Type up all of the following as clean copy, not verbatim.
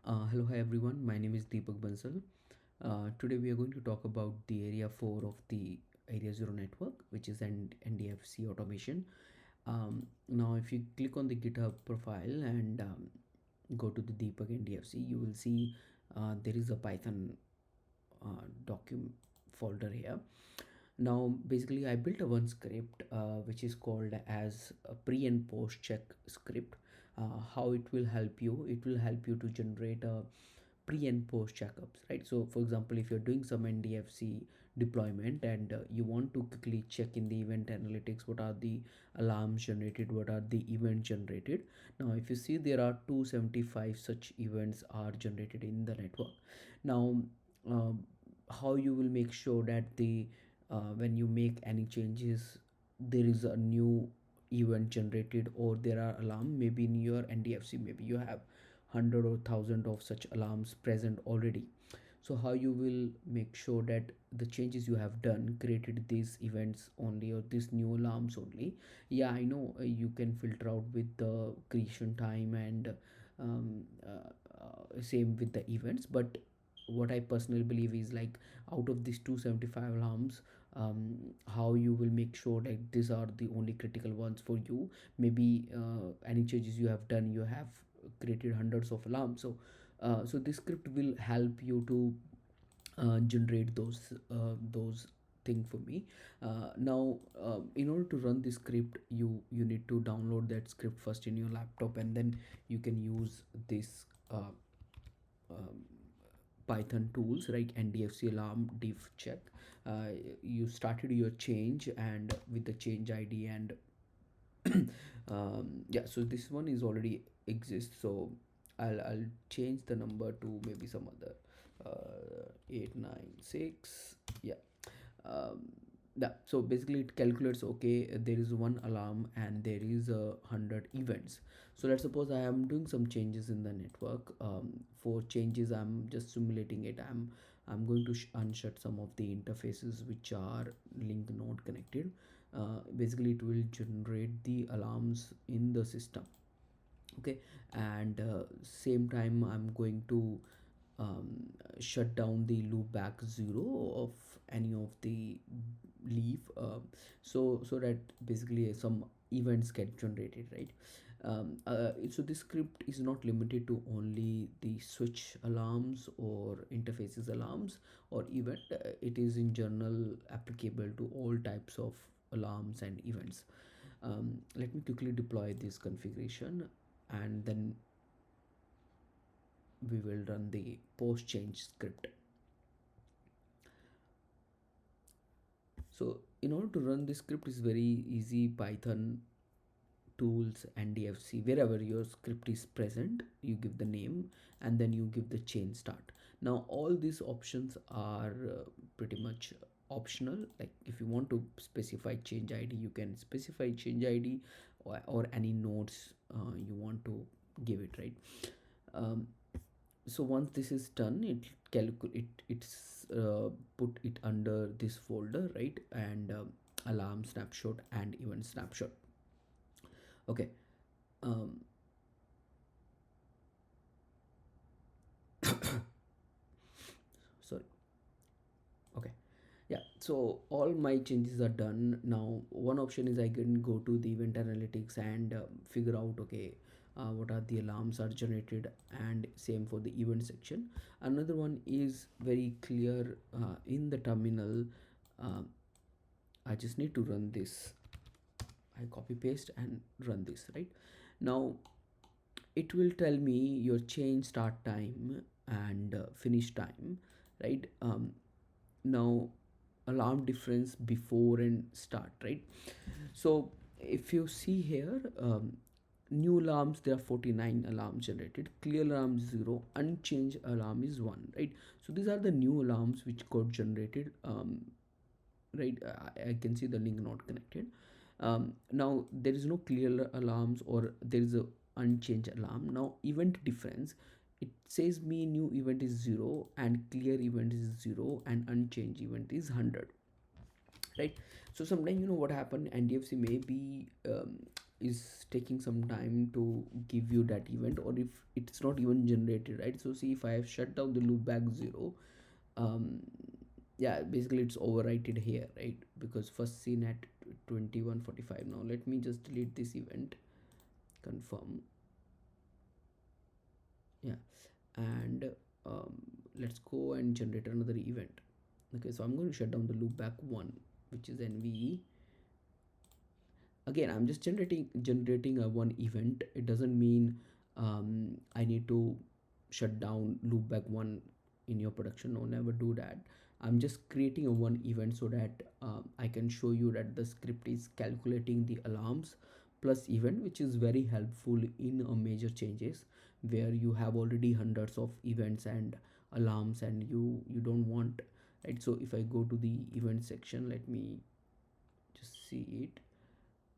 Hello, hi everyone. My name is Deepak Bansal. Today we are going to talk about the area 4 of the Areazero-Network, which is an NDFC automation. Now, if you click on the GitHub profile and go to the Deepak NDFC, you will see there is a Python document folder here. Now, basically, I built a one script which is called as a pre and post check script. How it will help you? It will help you to generate a pre and post checkups, right? So for example, if you're doing some NDFC deployment and you want to quickly check in the event analytics, what are the alarms generated, what are the events generated. Now if you see, there are 275 such events are generated in the network. Now um, how you will make sure that the when you make any changes, there is a new event generated or there are alarm. Maybe in your NDFC, maybe you have 100 or 1000 of such alarms present already. So how you will make sure that the changes you have done created these events only or these new alarms only. Yeah, I know you can filter out with the creation time and um, same with the events, but what I personally believe is, like, out of these 275 alarms, how you will make sure that these are the only critical ones for you. Maybe any changes you have done, you have created hundreds of alarms. So this script will help you to generate those thing for me. Now in order to run this script, you need to download that script first in your laptop, and then you can use this um, Python tools, right? NDFC alarm diff check. uh, you started your change and with the change ID and yeah, so this one is already exists. So I'll change the number to maybe some other 896. Yeah. um, yeah, so basically it calculates, okay, there is one alarm and there is 100 events. So let's suppose I am doing some changes in the network. For changes, I'm just simulating it. I'm going to unshut some of the interfaces which are link node connected. Basically it will generate the alarms in the system. Okay, and same time I'm going to um, shut down the loopback zero of any of the leaf, so that basically some events get generated, right? So this script is not limited to only the switch alarms or interfaces alarms or event. It is in general applicable to all types of alarms and events. Let me quickly deploy this configuration, and then we will run the post change script. So in order to run this script is very easy. Python tools and DFC, wherever your script is present, you give the name and then you give the chain start. Now all these options are pretty much optional. Like if you want to specify change ID, you can specify change ID, or any nodes you want to give it, right? um, so once this is done, it calculate it's put it under this folder, right? And alarm snapshot and event snapshot. Okay. um, Sorry. Okay. Yeah, so all my changes are done. Now one option is I can go to the event analytics and figure out, okay, what are the alarms are generated, and same for the event section. Another one is very clear in the terminal. uh, I just need to run this. I copy paste and run this, right? Now it will tell me your change start time and finish time, right? Now alarm difference before and start, right? So if you see here, new alarms, there are 49 alarms generated, clear alarm 0, unchanged alarm is 1, right? So these are the new alarms which got generated. Right, I can see the link not connected. Now there is no clear alarms or there is a unchanged alarm. Now event difference, it says me new event is 0 and clear event is 0 and unchanged event is 100, right? So sometimes, what happened, NDFC may be is taking some time to give you that event, or if it's not even generated, right? So see, if I have shut down the loopback 0, um yeah, basically it's overwrited here, right? Because first seen at 21:45. Now let me just delete this event, confirm. Yeah, and um, let's go and generate another event. Okay, so I'm going to shut down the loopback 1, which is NVE. Again, I'm just generating a one event. It doesn't mean I need to shut down loopback 1 in your production. No, never do that. I'm just creating a one event so that I can show you that the script is calculating the alarms plus event, which is very helpful in a major changes where you have already hundreds of events and alarms, and you don't want, right? So if I go to the event section, let me just see it.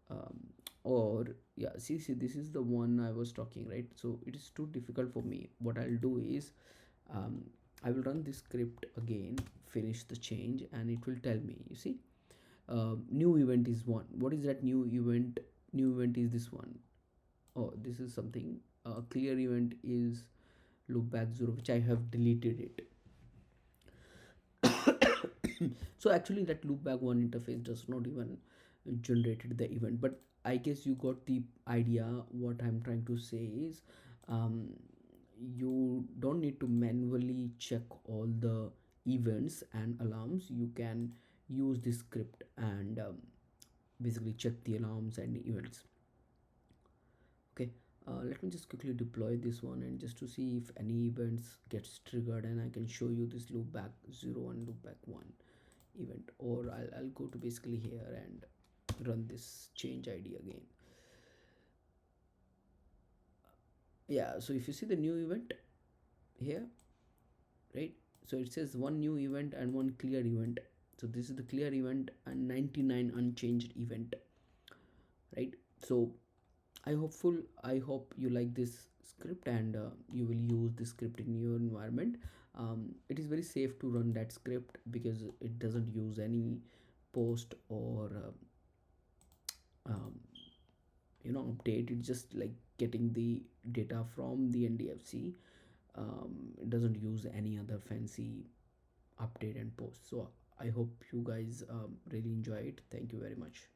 um, or yeah, see, this is the one I was talking, right? So it is too difficult for me. What I'll do is, um, I will run this script again, finish the change, and it will tell me, you see, new event is one. What is that new event? New event is this one. Oh, this is something. Clear event is loopback 0, which I have deleted it. So actually that loopback 1 interface does not even generated the event, but I guess you got the idea. What I'm trying to say is, um, you don't need to manually check all the events and alarms. You can use this script and basically check the alarms and events. Okay, let me just quickly deploy this one, and just to see if any events gets triggered, and I can show you this loopback 0 and loopback 1 event. Or I'll go to basically here and run this change ID again. Yeah, so if you see the new event here, right? So it says one new event and one clear event. So this is the clear event and 99 unchanged event, right? So I hope you like this script, and you will use this script in your environment. It is very safe to run that script because it doesn't use any post or um, update. It's just like getting the data from the NDFC. It doesn't use any other fancy update and post. So I hope you guys really enjoy it. Thank you very much.